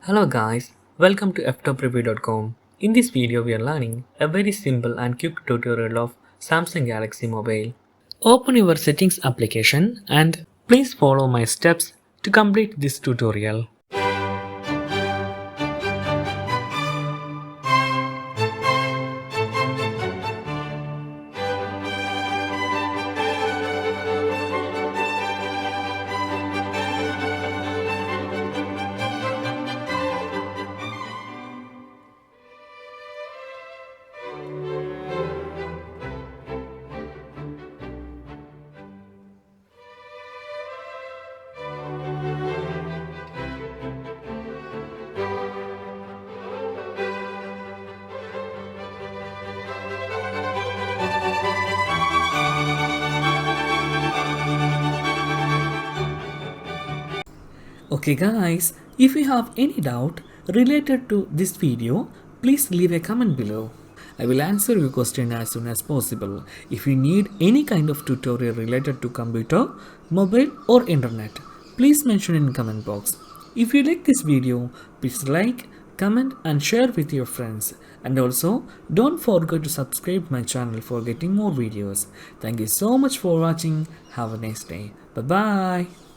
Hello guys, welcome to Ftopreview.com. In this video we are learning a very simple and quick tutorial of Samsung Galaxy Mobile. Open your settings application and please follow my steps to complete this tutorial. Okay guys, if you have any doubt related to this video, please leave a comment below. I will answer your question as soon as possible. If you need any kind of tutorial related to computer, mobile or internet, please mention in comment box. If you like this video, please like, comment and share with your friends. And also, don't forget to subscribe my channel for getting more videos. Thank you so much for watching. Have a nice day. Bye bye.